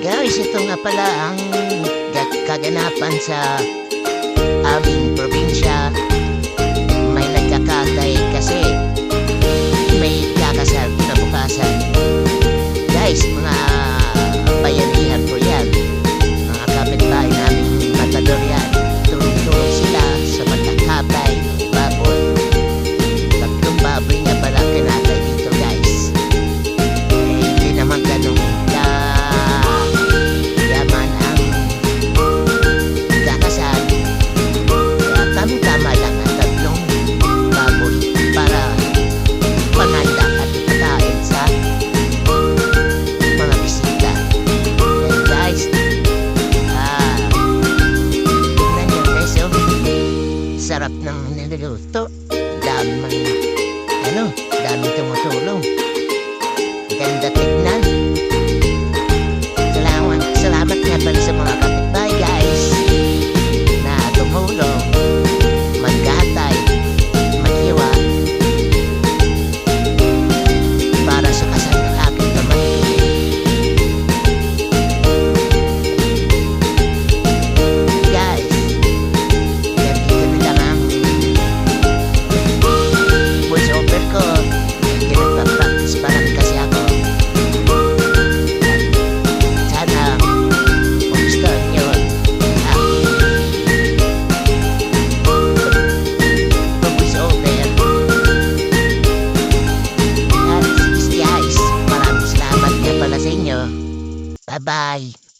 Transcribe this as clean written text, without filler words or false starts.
Guys, ito nga pala ang kaganapan sa aming probinsya. May nagkakatay kasi may kakasal kinabukasan. Guys, mga bayanihan po yan, mga kapitbahay namin matador yan. Tulong-tulong sila sa pagkakatay ng baboy. Tatlong baboy nga pala kinatay dito, guys. Hindi naman ganun yaman ang kakasal. Kaya tama lang ang tatlong baboy para panghanda at ipakain sa mga bisita. Yan, guys. Tignan nyo, guys, oh. Sarap ng niluluto. Daming tumutulong. Ganda tignan. Salamat nga pala sa mga kapitbahay, guys, na tumulong, magkatay, maghiwa para sa kasal ng aking pamangkin. Guys, ganito na lang ang voice over ko. Hindi nagpa-practice pa lang kasi ako. Sana magustuhan nyo ang aking voice over. At guys, maraming salamat nga pala sa inyo. Bye-bye.